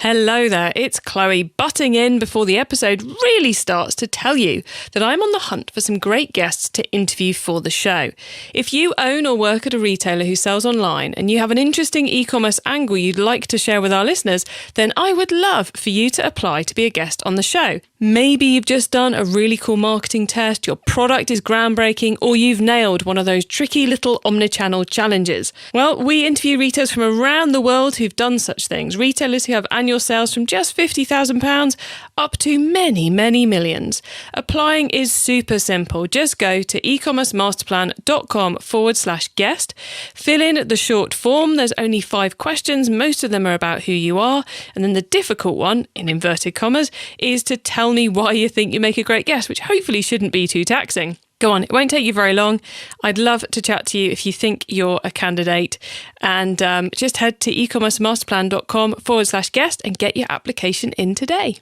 Hello there, it's Chloe butting in before the episode really starts to tell you that I'm on the hunt for some great guests to interview for the show. If you own or work at a retailer who sells online and you have an interesting e-commerce angle you'd like to share with our listeners, then I would love for you to apply to be a guest on the show. Maybe you've just done a really cool marketing test, your product is groundbreaking, or you've nailed one of those tricky little omnichannel challenges. Well, we interview retailers from around the world who've done such things, retailers who have annual sales from just £50,000 up to many, many millions. Applying is super simple. Just go to ecommercemasterplan.com/guest, fill in the short form. There's only 5 questions. Most of them are about who you are. And then the difficult one, in inverted commas, is to tell me why you think you make a great guest, which hopefully shouldn't be too taxing. Go on, it won't take you very long. I'd love to chat to you if you think you're a candidate. And just head to ecommercemasterplan.com/guest and get your application in today.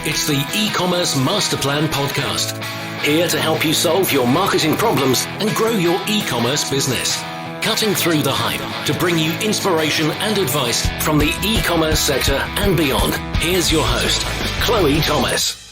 It's the e-commerce masterplan podcast, here to help you solve your marketing problems and grow your e-commerce business. Cutting through the hype to bring you inspiration and advice from the e-commerce sector and beyond. Here's your host, Chloe Thomas.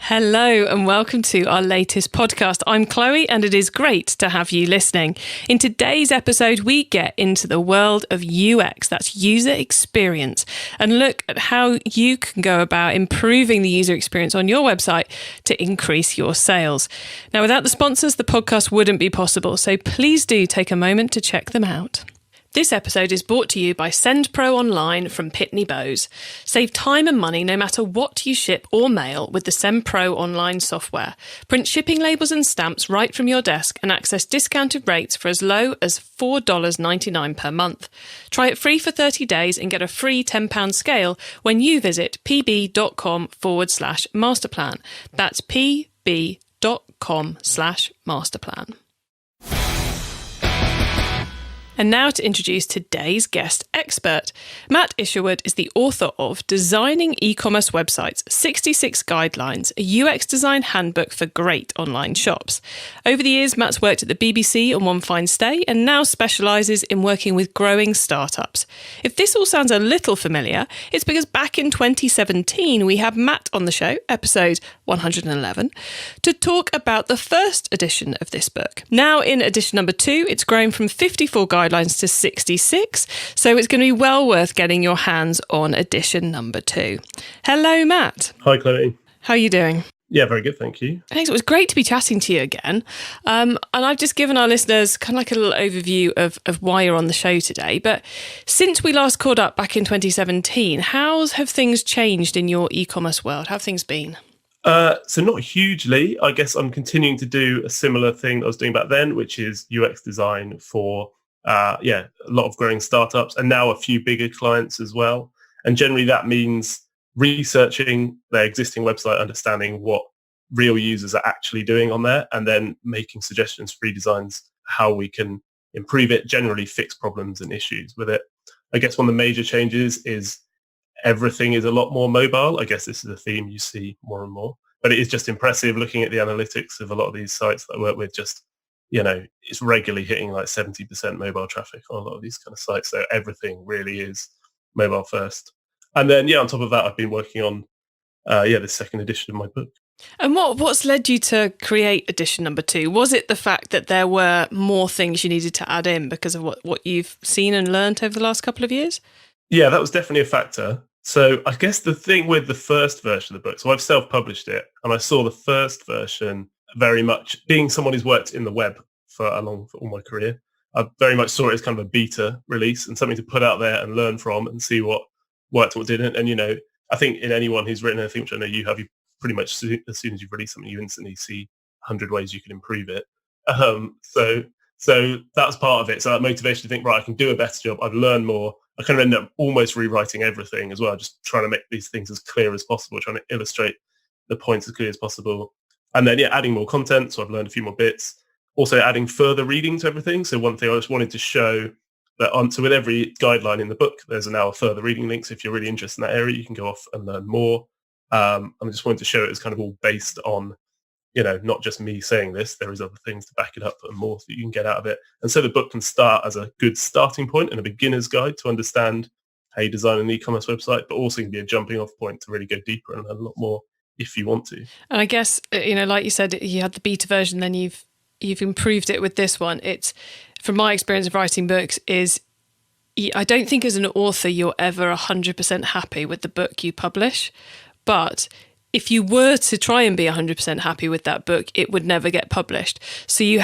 Hello and welcome to our latest podcast. I'm Chloe and it is great to have you listening. In today's episode, we get into the world of UX, that's user experience, and look at how you can go about improving the user experience on your website to increase your sales. Now, without the sponsors, the podcast wouldn't be possible, so please do take a moment to check them out. This episode is brought to you by SendPro Online from Pitney Bowes. Save time and money no matter what you ship or mail with the SendPro Online software. Print shipping labels and stamps right from your desk and access discounted rates for as low as $4.99 per month. Try it free for 30 days and get a free £10 scale when you visit pb.com/masterplan. That's pb.com/masterplan. And now to introduce today's guest expert. Matt Isherwood is the author of Designing E-commerce Websites, 66 Guidelines, a UX design handbook for great online shops. Over the years, Matt's worked at the BBC on One Fine Stay and now specialises in working with growing startups. If this all sounds a little familiar, it's because back in 2017, we had Matt on the show, episode 111, to talk about the first edition of this book. Now in edition number 2, it's grown from 54 guidelines to 66, so it's going to be well worth getting your hands on edition number 2. Hello, Matt. Hi, Chloe. How are you doing? Yeah, very good, thank you. Thanks. It was great to be chatting to you again. And I've just given our listeners kind of like a little overview of why you're on the show today. But since we last caught up back in 2017, how have things changed in your e-commerce world? How have things been? So not hugely. I guess I'm continuing to do a similar thing that I was doing back then, which is UX design for a lot of growing startups and now a few bigger clients as well. And generally that means researching their existing website, understanding what real users are actually doing on there, and then making suggestions for redesigns, how we can improve it, generally fix problems and issues with it. I guess one of the major changes is everything is a lot more mobile. I guess this is a theme you see more and more, but it is just impressive looking at the analytics of a lot of these sites that I work with. Just, it's regularly hitting like 70% mobile traffic on a lot of these kind of sites. So everything really is mobile first. And then, on top of that, I've been working on, the second edition of my book. And what's led you to create edition number 2? Was it the fact that there were more things you needed to add in because of what you've seen and learned over the last couple of years? Yeah, that was definitely a factor. So I guess the thing with the first version of the book, so I've self-published it, and I saw the first version very much, being someone who's worked in the web for all my career, I very much saw it as kind of a beta release and something to put out there and learn from and see what worked and what didn't. And, I think in anyone who's written anything, which I know you have, you pretty much, as soon as you release something, you instantly see 100 ways you can improve it. So that's part of it. So that motivation to think, right, I can do a better job. I've learned more. I kind of end up almost rewriting everything as well, just trying to make these things as clear as possible, trying to illustrate the points as clear as possible. And then, adding more content. So I've learned a few more bits. Also adding further reading to everything. So one thing I just wanted to show that so with every guideline in the book, there's now a further reading link. So if you're really interested in that area, you can go off and learn more. I just wanted to show it as kind of all based on, not just me saying this, there is other things to back it up and more that you can get out of it. And so the book can start as a good starting point and a beginner's guide to understand how you design an e-commerce website, but also can be a jumping off point to really go deeper and learn a lot more if you want to. And I guess, like you said, you had the beta version, then you've improved it with this one. It's, from my experience of writing books, is I don't think as an author you're ever 100% happy with the book you publish. But if you were to try and be 100% happy with that book, it would never get published. So you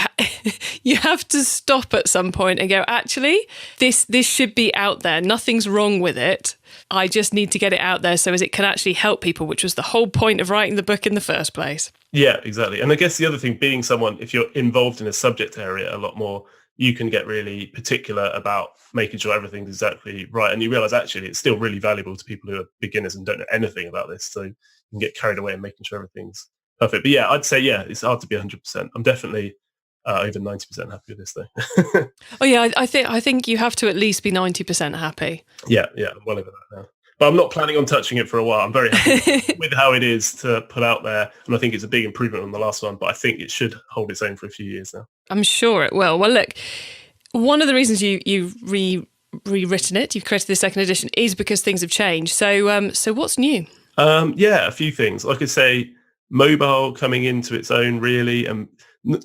have to stop at some point and go, actually, this should be out there. Nothing's wrong with it. I just need to get it out there so as it can actually help people, which was the whole point of writing the book in the first place. Yeah, exactly. And I guess the other thing, being someone, if you're involved in a subject area a lot more, you can get really particular about making sure everything's exactly right. And you realize actually it's still really valuable to people who are beginners and don't know anything about this. So you can get carried away in making sure everything's perfect. But yeah, I'd say, it's hard to be 100%. I'm definitely over 90% happy with this though. Oh yeah, I think you have to at least be 90% happy. Yeah, I'm well over that now. But I'm not planning on touching it for a while. I'm very happy with how it is to put out there. And I think it's a big improvement on the last one, but I think it should hold its own for a few years now. I'm sure it will. Well, look, one of the reasons you've rewritten it, you've created the second edition, is because things have changed. So what's new? A few things. Like I say, mobile coming into its own really, and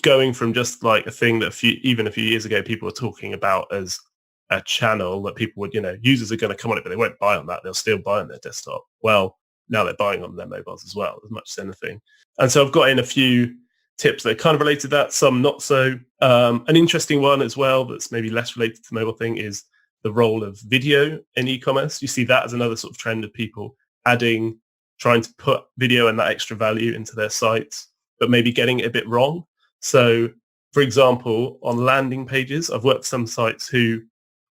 going from just like a thing that even a few years ago people were talking about as a channel that people would, users are going to come on it, but they won't buy on that. They'll still buy on their desktop. Well, now they're buying on their mobiles as well, as much as anything. And so I've got in a few tips that are kind of related to that, some not so. An interesting one as well that's maybe less related to the mobile thing is the role of video in e-commerce. You see that as another sort of trend of people trying to put video and that extra value into their sites, but maybe getting it a bit wrong. So, for example, on landing pages, I've worked with some sites who,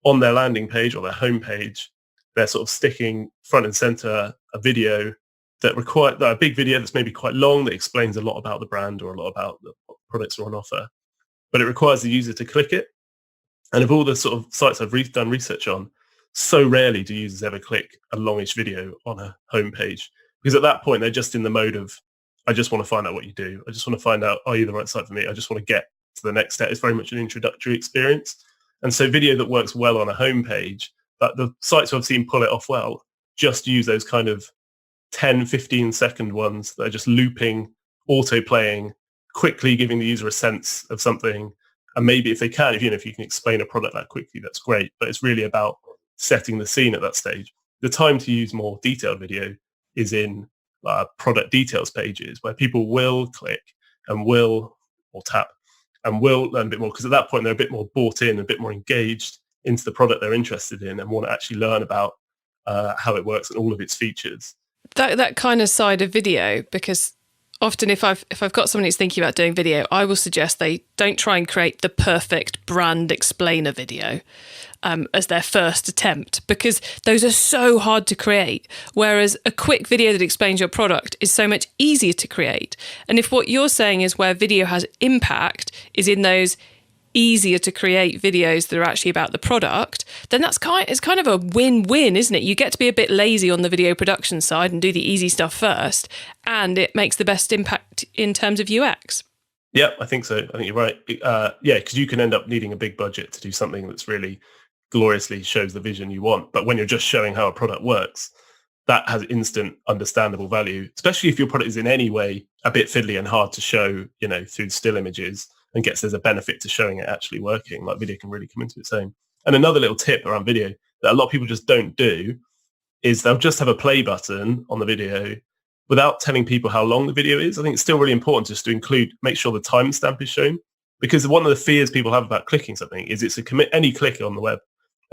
on their landing page or their home page, they're sort of sticking front and center a video a big video that's maybe quite long that explains a lot about the brand or a lot about the products are on offer, but it requires the user to click it. And of all the sort of sites I've done research on, so rarely do users ever click a longish video on a home page, because at that point they're just in the mode of, I just want to find out what you do. I just want to find out, are you the right site for me? I just want to get to the next step. It's very much an introductory experience. And so video that works well on a home page, but the sites I've seen pull it off well, just use those kind of 10, 15 second ones that are just looping, auto-playing, quickly giving the user a sense of something. And maybe if they can, if you can explain a product that quickly, that's great. But it's really about setting the scene at that stage. The time to use more detailed video is in product details pages, where people will click and will, or tap, and will learn a bit more, because at that point they're a bit more bought in, a bit more engaged into the product they're interested in and want to actually learn about how it works and all of its features. That kind of side of video, because often if I've got someone who's thinking about doing video, I will suggest they don't try and create the perfect brand explainer video as their first attempt, because those are so hard to create. Whereas a quick video that explains your product is so much easier to create. And if what you're saying is where video has impact is in those easier to create videos that are actually about the product, then it's kind of a win-win, isn't it? You get to be a bit lazy on the video production side and do the easy stuff first, and it makes the best impact in terms of UX. Yeah, I think so. I think you're right. Because you can end up needing a big budget to do something that's really gloriously shows the vision you want. But when you're just showing how a product works, that has instant understandable value, especially if your product is in any way a bit fiddly and hard to show, through still images, and there's a benefit to showing it actually working. Like, video can really come into its own. And another little tip around video that a lot of people just don't do is they'll just have a play button on the video without telling people how long the video is. I think it's still really important just to make sure the timestamp is shown, because one of the fears people have about clicking something is it's any click on the web,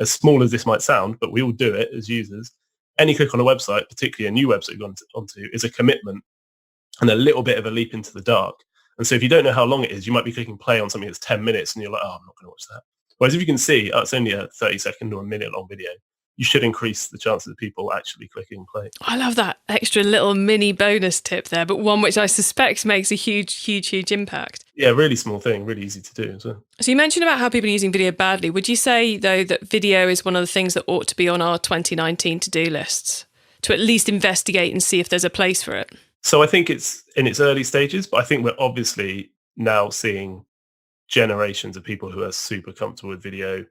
as small as this might sound, but we all do it as users. Any click on a website, particularly a new website you've gone onto, is a commitment and a little bit of a leap into the dark. And so if you don't know how long it is, you might be clicking play on something that's 10 minutes and you're like, I'm not going to watch that. Whereas if you can see, it's only a 30-second or a minute long video, you should increase the chances of people actually clicking play. I love that extra little mini bonus tip there, but one which I suspect makes a huge impact. Yeah, really small thing, really easy to do as well. So you mentioned about how people are using video badly. Would you say, though, that video is one of the things that ought to be on our 2019 to-do lists, to at least investigate and see if there's a place for it? So I think it's in its early stages, but I think we're obviously now seeing generations of people who are super comfortable with video,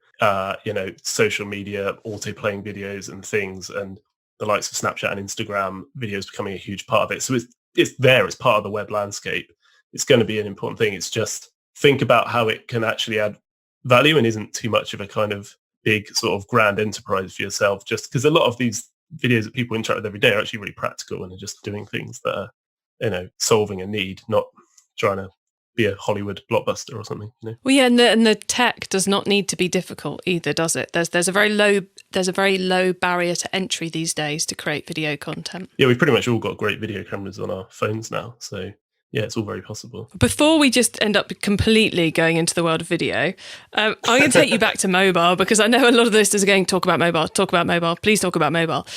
social media, auto-playing videos and things, and the likes of Snapchat and Instagram, videos becoming a huge part of it. So it's there, it's part of the web landscape. It's going to be an important thing. It's just think about how it can actually add value and isn't too much of a kind of big sort of grand enterprise for yourself, just because a lot of these videos that people interact with every day are actually really practical and are just doing things that are, solving a need, not trying to be a Hollywood blockbuster or something. Well, yeah, and the tech does not need to be difficult either, does it? There's a very low barrier to entry these days to create video content. Yeah, we've pretty much all got great video cameras on our phones now, so yeah, it's all very possible. Before we just end up completely going into the world of video, I'm going to take you back to mobile, because I know a lot of the listeners are going, talk about mobile, please talk about mobile.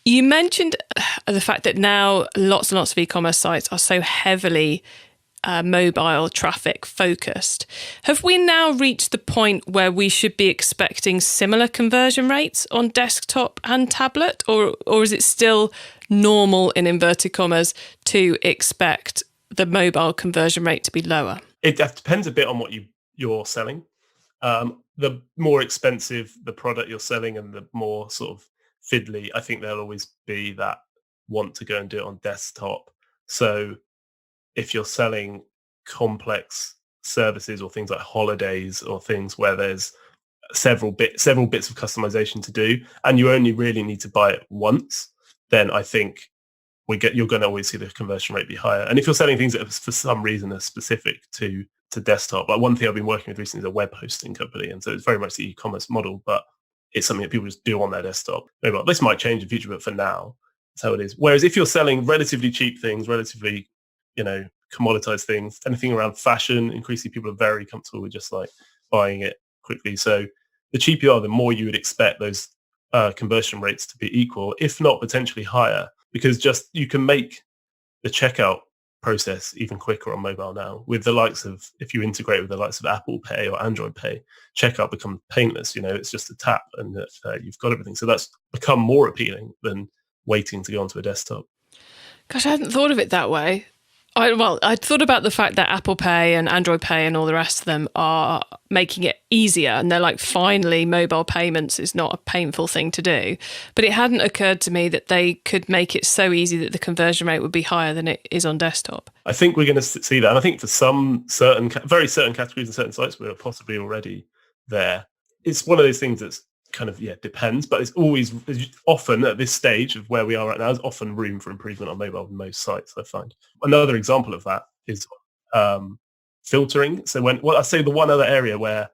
You mentioned the fact that now lots and lots of e-commerce sites are so heavily mobile traffic focused. Have we now reached the point where we should be expecting similar conversion rates on desktop and tablet, or is it still normal, in inverted commas, to expect the mobile conversion rate to be lower? It depends a bit on what you're selling. The more expensive the product you're selling and the more sort of fiddly, I think there'll always be that want to go and do it on desktop. So if you're selling complex services or things like holidays or things where there's several bits of customization to do, and you only really need to buy it once, then I think you're going to always see the conversion rate be higher. And if you're selling things that for some reason are specific to desktop, like one thing I've been working with recently is a web hosting company, and so it's very much the e-commerce model, but it's something that people just do on their desktop. Maybe this might change in the future, but for now, that's how it is. Whereas if you're selling relatively cheap things, relatively commoditized things, anything around fashion, increasingly people are very comfortable with just like buying it quickly. So the cheaper you are, the more you would expect those conversion rates to be equal, if not potentially higher, because just you can make the checkout process even quicker on mobile now with the likes of, if you integrate with the likes of Apple Pay or Android Pay, checkout becomes painless. It's just a tap and you've got everything. So that's become more appealing than waiting to go onto a desktop. Gosh, I hadn't thought of it that way. I thought about the fact that Apple Pay and Android Pay and all the rest of them are making it easier, and they're like, finally, mobile payments is not a painful thing to do. But it hadn't occurred to me that they could make it so easy that the conversion rate would be higher than it is on desktop. I think we're going to see that. And I think for some very certain categories and certain sites, we're possibly already there. It's one of those things that's kind of, depends, but it's often at this stage of where we are right now, there's often room for improvement on mobile on most sites, I find. Another example of that is filtering. So I say the one other area where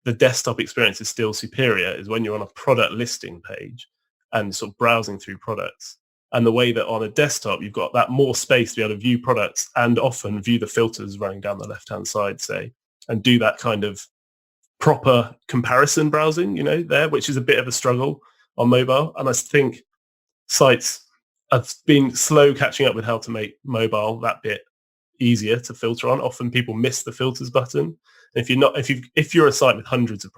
the desktop experience is still superior is when you're on a product listing page and sort of browsing through products. And the way that on a desktop, you've got that more space to be able to view products and often view the filters running down the left-hand side, say, and do that kind of proper comparison browsing, there, which is a bit of a struggle on mobile. And I think sites have been slow catching up with how to make mobile that bit easier to filter on. Often people miss the filters button. And if you're a site with hundreds or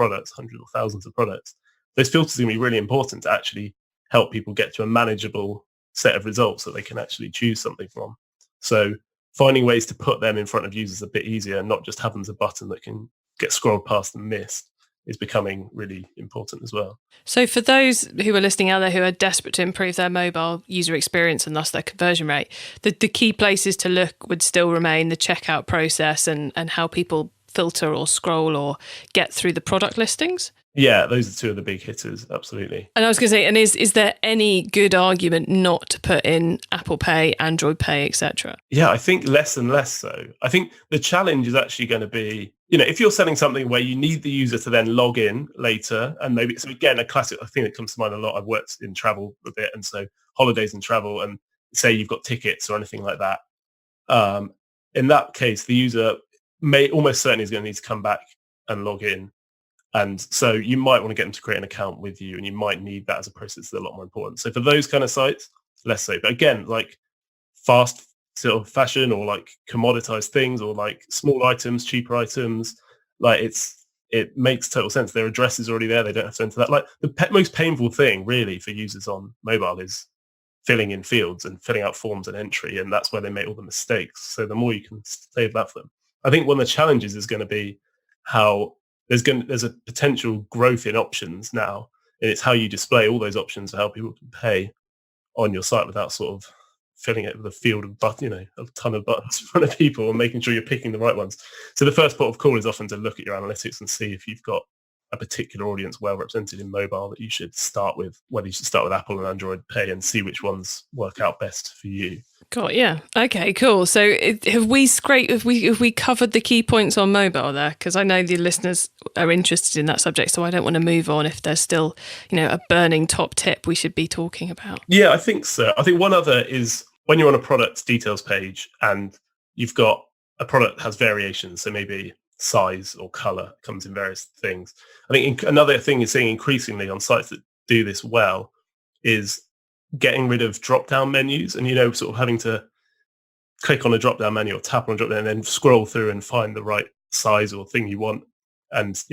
thousands of products, those filters are going to be really important to actually help people get to a manageable set of results that they can actually choose something from. So finding ways to put them in front of users a bit easier and not just have them as a button that can get scrolled past and missed is becoming really important as well. So for those who are listening out there who are desperate to improve their mobile user experience and thus their conversion rate, the key places to look would still remain the checkout process and how people filter or scroll or get through the product listings? Yeah, those are two of the big hitters, absolutely. And I was going to say, and is there any good argument not to put in Apple Pay, Android Pay, etc.? Yeah, I think less and less so. I think the challenge is actually going to be, if you're selling something where you need the user to then log in later, and maybe, so again, a classic thing that comes to mind a lot, I've worked in travel a bit, and so holidays and travel, and say you've got tickets or anything like that. In that case, the user may almost certainly is going to need to come back and log in. And so you might want to get them to create an account with you, and you might need that as a process that's a lot more important. So for those kind of sites, less so. But again, like fast sort of fashion or like commoditized things or like small items, cheaper items, like it makes total sense. Their address is already there. They don't have to enter that. Like the most painful thing really for users on mobile is filling in fields and filling out forms and entry. And that's where they make all the mistakes. So the more you can save that for them, I think one of the challenges is going to be how there's a potential growth in options now, and it's how you display all those options and how people can pay on your site without sort of filling it with a field of a ton of buttons in front of people and making sure you're picking the right ones. So the first port of call is often to look at your analytics and see if you've got a particular audience well represented in mobile that you should start with, whether you should start with Apple and Android Pay and see which ones work out best for you. Got yeah. Okay, cool. So have we covered the key points on mobile there? Because I know the listeners are interested in that subject, so I don't want to move on if there's still, a burning top tip we should be talking about. Yeah, I think so. I think one other is when you're on a product details page and you've got a product that has variations, so maybe size or color comes in various things. I think another thing you're seeing increasingly on sites that do this well is getting rid of drop-down menus and, sort of having to click on a drop-down menu or tap on a drop-down and then scroll through and find the right size or thing you want and,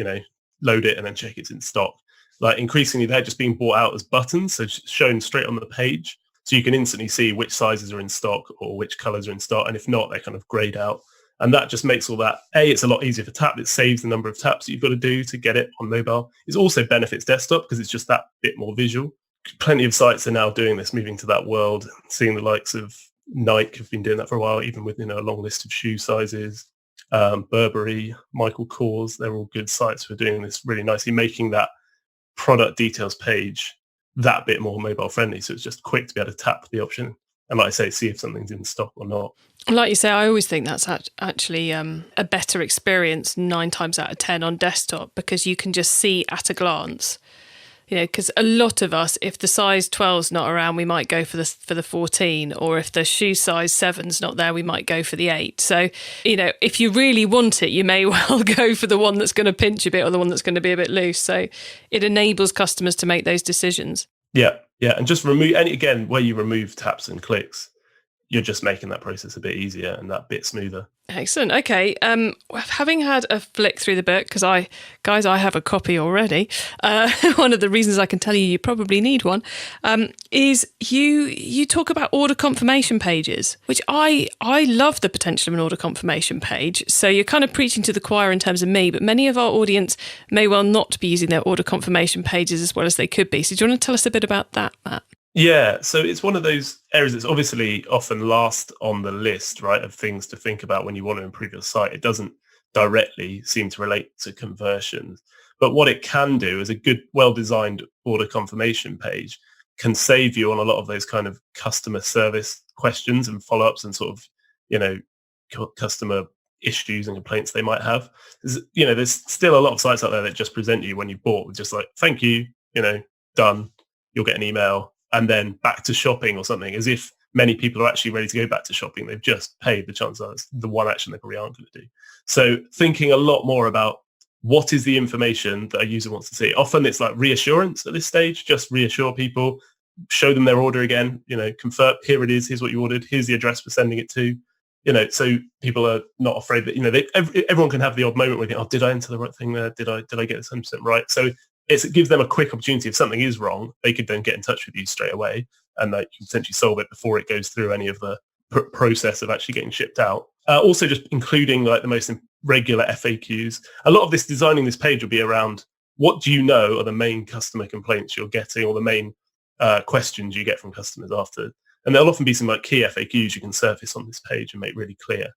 load it and then check it's in stock. Like increasingly, they're just being bought out as buttons, so shown straight on the page. So you can instantly see which sizes are in stock or which colors are in stock. And if not, they kind of grayed out. And that just makes all that, it's a lot easier for tap. It saves the number of taps that you've got to do to get it on mobile. It also benefits desktop because it's just that bit more visual. Plenty of sites are now doing this, moving to that world, seeing the likes of Nike have been doing that for a while, even with, a long list of shoe sizes. Burberry, Michael Kors, they're all good sites for doing this really nicely, making that product details page that bit more mobile friendly. So it's just quick to be able to tap the option. And like I say, see if something's in stock or not. Like you say, I always think that's actually a better experience 9 times out of 10 on desktop because you can just see at a glance. Because a lot of us, if the size 12's not around, we might go for the 14, or if the shoe size 7's not there, we might go for the 8. So, if you really want it, you may well go for the one that's going to pinch a bit or the one that's going to be a bit loose. So it enables customers to make those decisions. Yeah. And just remove, and again, where you remove taps and clicks, you're just making that process a bit easier and that bit smoother. Excellent. Okay. Having had a flick through the book, because I have a copy already. One of the reasons I can tell you probably need one is you talk about order confirmation pages, which I love the potential of an order confirmation page. So you're kind of preaching to the choir in terms of me, but many of our audience may well not be using their order confirmation pages as well as they could be. So do you want to tell us a bit about that, Matt? Yeah, so it's one of those areas that's obviously often last on the list, right, of things to think about when you want to improve your site. It doesn't directly seem to relate to conversions, but what it can do is a good, well-designed order confirmation page can save you on a lot of those kind of customer service questions and follow-ups and sort of, customer issues and complaints they might have. There's still a lot of sites out there that just present you when you bought with just like, thank you, done, you'll get an email. And then back to shopping or something, as if many people are actually ready to go back to shopping. They've just paid. The chances are it's the one action they probably aren't going to do. So thinking a lot more about what is the information that a user wants to see. Often it's like reassurance at this stage, just reassure people, show them their order again, confirm, here it is, here's what you ordered, here's the address we're sending it to. So people are not afraid that, everyone can have the odd moment where they think, oh, did I enter the right thing there? Did I get this 100% right? So it gives them a quick opportunity. If something is wrong, they could then get in touch with you straight away and they can potentially solve it before it goes through any of the process of actually getting shipped out. Also just including like the most regular FAQs. A lot of this designing this page will be around what do you know are the main customer complaints you're getting or the main questions you get from customers after. And there'll often be some like key FAQs you can surface on this page and make really clear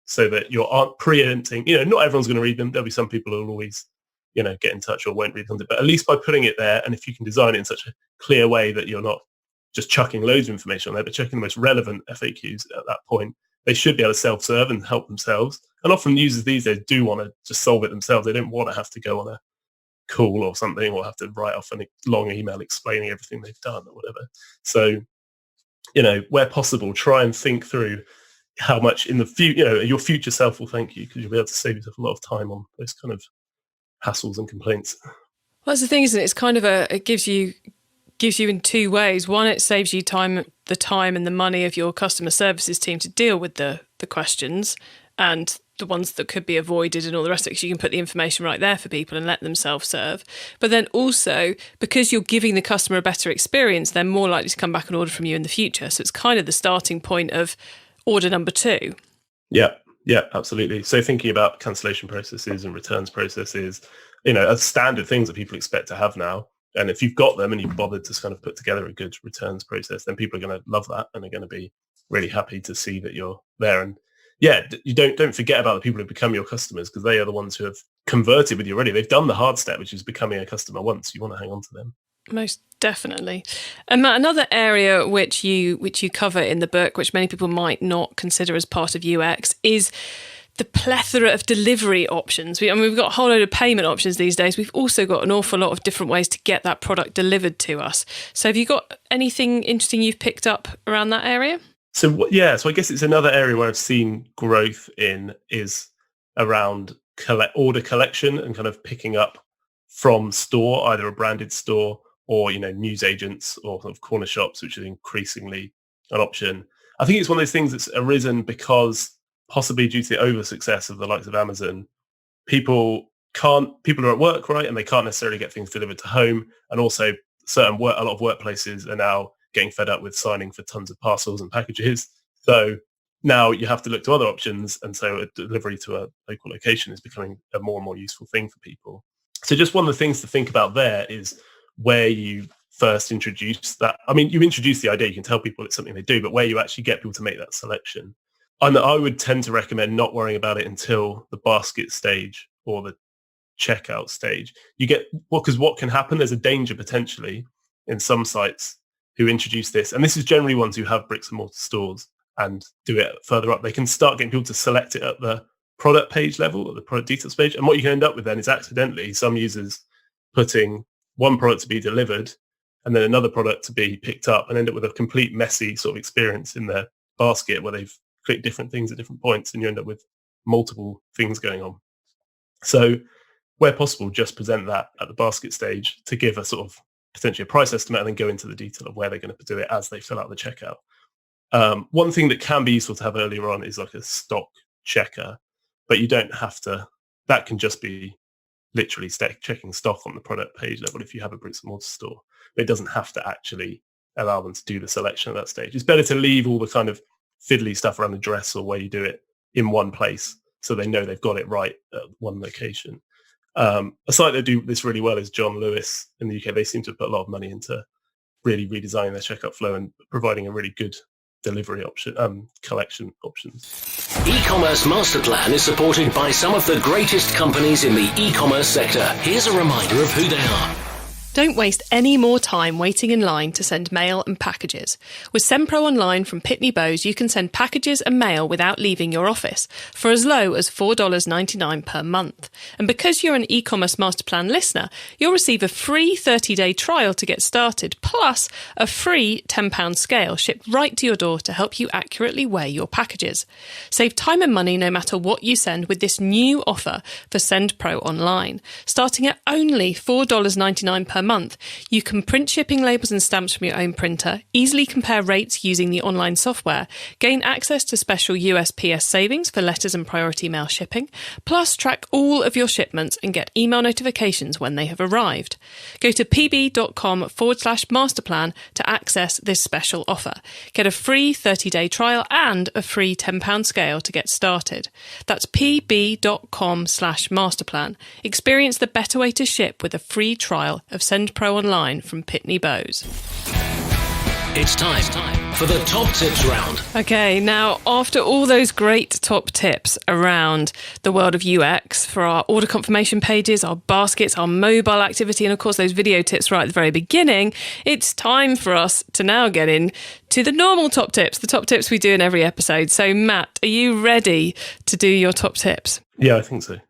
so that you aren't preempting, not everyone's going to read them. There'll be some people who will always get in touch or won't read them. But at least by putting it there, and if you can design it in such a clear way that you're not just chucking loads of information on there, but checking the most relevant FAQs at that point, they should be able to self-serve and help themselves. And often users these days do want to just solve it themselves. They don't want to have to go on a call or something or have to write off a long email explaining everything they've done or whatever. So, where possible, try and think through how much in the future, your future self will thank you because you'll be able to save yourself a lot of time on those kind of hassles and complaints. Well, that's the thing, isn't it? It's kind of it gives you in two ways. One, it saves you the time and the money of your customer services team to deal with the questions and the ones that could be avoided and all the rest of it, because you can put the information right there for people and let them self-serve. But then also, because you're giving the customer a better experience, they're more likely to come back and order from you in the future. So it's kind of the starting point of order number 2. Yeah. Yeah, absolutely. So thinking about cancellation processes and returns processes, as standard things that people expect to have now. And if you've got them and you've bothered to kind of put together a good returns process, then people are going to love that and are going to be really happy to see that you're there. And yeah, you don't forget about the people who become your customers, because they are the ones who have converted with you already. They've done the hard step, which is becoming a customer once. You want to hang on to them. Most definitely. And Matt, another area which you cover in the book, which many people might not consider as part of UX, is the plethora of delivery options. We've got a whole load of payment options these days. We've also got an awful lot of different ways to get that product delivered to us. So have you got anything interesting you've picked up around that area? So I guess it's another area where I've seen growth in is around order collection and kind of picking up from store, either a branded store or, news agents or kind of corner shops, which is increasingly an option. I think it's one of those things that's arisen because possibly due to the over success of the likes of Amazon, people are at work, right? And they can't necessarily get things delivered to home. And also a lot of workplaces are now getting fed up with signing for tons of parcels and packages. So now you have to look to other options. And so a delivery to a local location is becoming a more and more useful thing for people. So just one of the things to think about there is where you first introduce that. I mean, you introduce the idea, you can tell people it's something they do, but where you actually get people to make that selection. And I would tend to recommend not worrying about it until the basket stage or the checkout stage. Because what can happen, there's a danger potentially in some sites who introduce this, and this is generally ones who have bricks and mortar stores and do it further up. They can start getting people to select it at the product page level, at the product details page. And what you can end up with then is accidentally some users putting one product to be delivered and then another product to be picked up, and end up with a complete messy sort of experience in their basket where they've click different things at different points, and you end up with multiple things going on. So where possible, just present that at the basket stage to give a sort of potentially a price estimate, and then go into the detail of where they're going to do it as they fill out the checkout. One thing that can be useful to have earlier on is like a stock checker, but you don't have to. That can just be literally checking stock on the product page level if you have a bricks and mortar store. But it doesn't have to actually allow them to do the selection at that stage. It's better to leave all the kind of fiddly stuff around the address or where you do it in one place, so they know they've got it right at one location. A site that do this really well is John Lewis in the UK. They seem to have put a lot of money into really redesigning their checkout flow and providing a really good delivery option, collection options. E-commerce Master Plan is supported by some of the greatest companies in the e-commerce sector. Here's a reminder of who they are. Don't waste any more time waiting in line to send mail and packages. With SendPro Online from Pitney Bowes, you can send packages and mail without leaving your office for as low as $4.99 per month. And because you're an e-commerce master plan listener, you'll receive a free 30-day trial to get started, plus a free £10 scale shipped right to your door to help you accurately weigh your packages. Save time and money no matter what you send with this new offer for SendPro Online. Starting at only $4.99 per month, you can print shipping labels and stamps from your own printer, easily compare rates using the online software, gain access to special USPS savings for letters and priority mail shipping, plus track all of your shipments and get email notifications when they have arrived. Go to pb.com/masterplan to access this special offer. Get a free 30-day trial and a free £10 scale to get started. That's pb.com/masterplan. Experience the better way to ship with a free trial of SendPro Online from Pitney Bowes. It's time for the top tips round. Okay, now after all those great top tips around the world of UX for our order confirmation pages, our baskets, our mobile activity, and of course those video tips right at the very beginning, it's time for us to now get in to the normal top tips, the top tips we do in every episode. So Matt, are you ready to do your top tips? Yeah, I think so.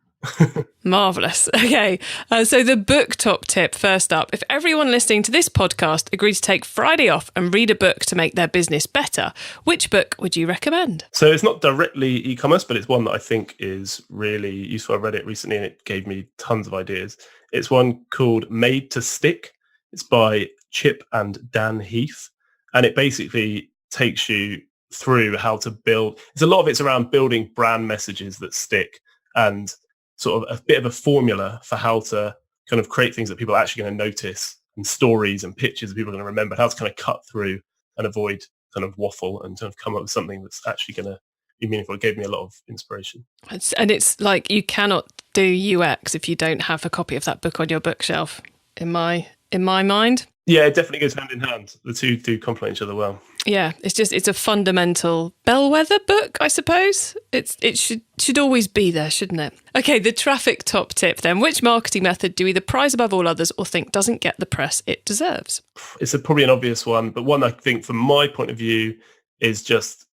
Marvellous. Okay, so the book top tip first up. If everyone listening to this podcast agreed to take Friday off and read a book to make their business better, which book would you recommend? So it's not directly e-commerce, but it's one that I think is really useful. I read it recently and it gave me tons of ideas. It's one called Made to Stick. It's by Chip and Dan Heath. And it basically takes you through how to build. A lot of it's around building brand messages that stick, and sort of a bit of a formula for how to kind of create things that people are actually going to notice, and stories and pictures that people are going to remember, how to kind of cut through and avoid kind of waffle and kind of come up with something that's actually going to be meaningful. It gave me a lot of inspiration. And it's like you cannot do UX if you don't have a copy of that book on your bookshelf, in my mind. Yeah, it definitely goes hand in hand. The two do complement each other well. Yeah, it's a fundamental bellwether book, I suppose. It should always be there, shouldn't it? Okay, the traffic top tip then. Which marketing method do you either prize above all others or think doesn't get the press it deserves? It's probably an obvious one, but one I think from my point of view is just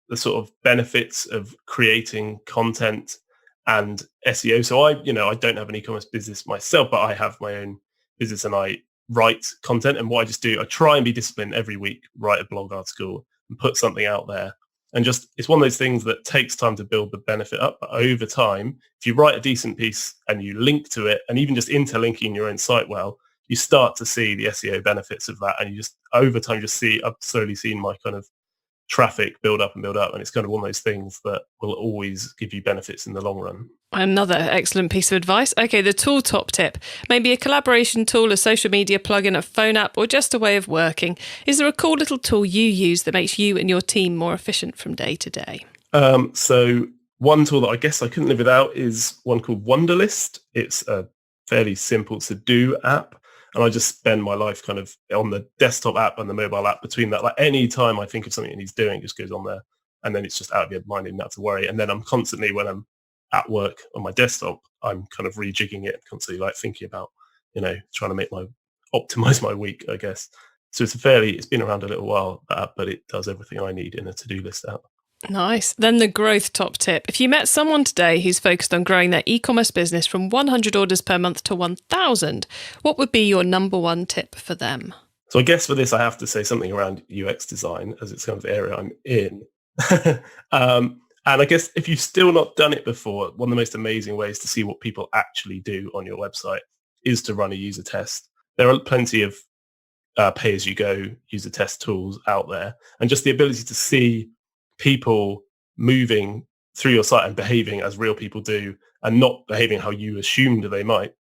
the sort of benefits of creating content and SEO. So I don't have an e-commerce business myself, but I have my own business and I write content. And what I just do, I try and be disciplined every week, write a blog article and put something out there. And just, it's one of those things that takes time to build the benefit up. But over time, if you write a decent piece and you link to it, and even just interlinking your own site well, you start to see the SEO benefits of that. And you just, over time, I've slowly seen my kind of traffic build up. And it's kind of one of those things that will always give you benefits in the long run. Another excellent piece of advice. Okay, the tool top tip. Maybe a collaboration tool, a social media plugin, a phone app, or just a way of working. Is there a cool little tool you use that makes you and your team more efficient from day to day? So one tool that I guess I couldn't live without is one called Wunderlist. It's a fairly simple to-do app. And I just spend my life kind of on the desktop app and the mobile app between that. Like any time I think of something that he's doing, it just goes on there. And then it's just out of your mind and not to worry. And then I'm constantly, when I'm at work on my desktop, I'm kind of rejigging it, constantly like thinking about, trying to optimize my week, I guess. So it's been around a little while, but it does everything I need in a to-do list app. Nice. Then the growth top tip. If you met someone today who's focused on growing their e-commerce business from 100 orders per month to 1,000, what would be your number one tip for them? So I guess for this, I have to say something around UX design, as it's kind of the area I'm in. And I guess if you've still not done it before, one of the most amazing ways to see what people actually do on your website is to run a user test. There are plenty of pay-as-you-go user test tools out there. And just the ability to see people moving through your site and behaving as real people do and not behaving how you assumed they might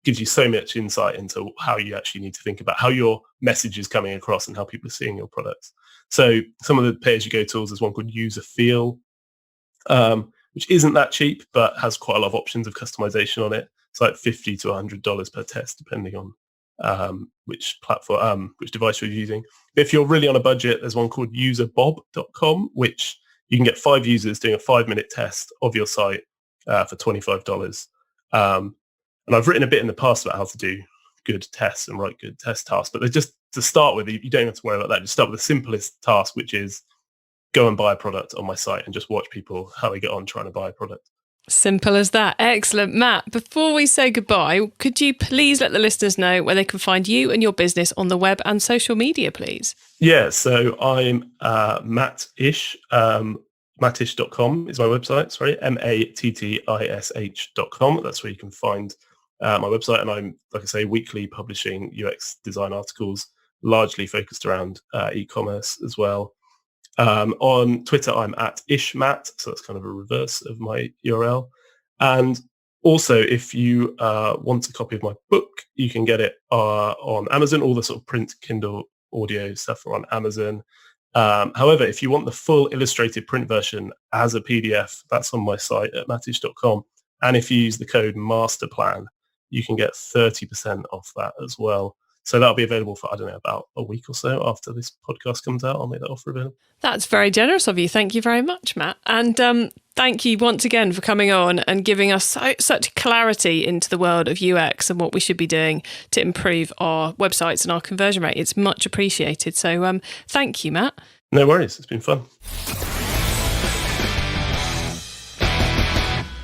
gives you so much insight into how you actually need to think about how your message is coming across and how people are seeing your products. So some of the pay-as-you-go tools, there's one called User Feel, which isn't that cheap, but has quite a lot of options of customization on it. It's like $50 to $100 per test, depending on which platform, which device you're using. If you're really on a budget, there's one called userbob.com, which you can get 5 users doing a 5-minute test of your site for $25. And I've written a bit in the past about how to do good tests and write good test tasks, but they're just to start with, you don't have to worry about that. Just start with the simplest task, which is go and buy a product on my site and just watch people, how they get on trying to buy a product. Simple as that. Excellent. Matt, before we say goodbye, could you please let the listeners know where they can find you and your business on the web and social media, please? Yeah, so I'm Matt Ish. Mattish.com is my website, sorry, MATTISH.com. That's where you can find my website. And I'm, like I say, weekly publishing UX design articles, largely focused around e-commerce as well. On Twitter, I'm at ishmatt, so that's kind of a reverse of my URL. And also, if you want a copy of my book, you can get it on Amazon. All the sort of print, Kindle, audio stuff are on Amazon. However, if you want the full illustrated print version as a PDF, that's on my site at mattish.com. And if you use the code MASTERPLAN, you can get 30% off that as well. So that'll be available for, I don't know, about a week or so after this podcast comes out. I'll make that offer available. That's very generous of you. Thank you very much, Matt. And thank you once again for coming on and giving us such clarity into the world of UX and what we should be doing to improve our websites and our conversion rate. It's much appreciated. So thank you, Matt. No worries. It's been fun.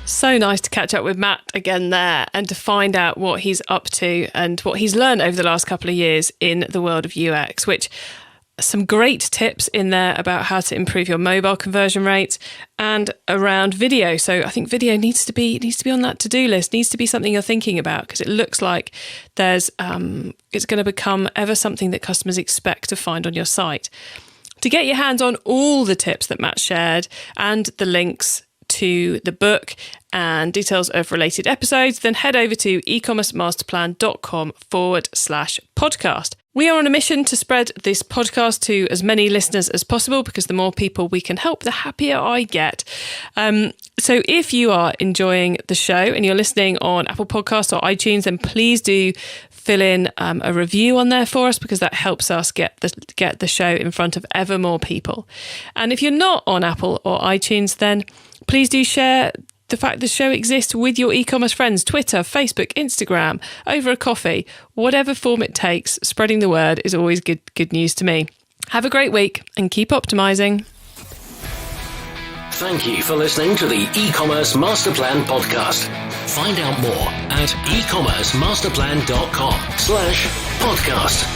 So nice to catch up with Matt again there and to find out what he's up to and what he's learned over the last couple of years in the world of UX, which some great tips in there about how to improve your mobile conversion rates and around video. So I think video needs to be on that to-do list, needs to be something you're thinking about because it looks like there's it's going to become ever something that customers expect to find on your site. To get your hands on all the tips that Matt shared and the links to the book and details of related episodes, then head over to ecommercemasterplan.com/podcast. We are on a mission to spread this podcast to as many listeners as possible, because the more people we can help, the happier I get. So if you are enjoying the show and you're listening on Apple Podcasts or iTunes, then please do fill in a review on there for us, because that helps us get the show in front of ever more people. And if you're not on Apple or iTunes, then please do share the fact the show exists with your e-commerce friends, Twitter, Facebook, Instagram, over a coffee, whatever form it takes. Spreading the word is always good news to me. Have a great week and keep optimizing. Thank you for listening to the e-commerce master plan podcast. Find out more at ecommercemasterplan.com/podcast.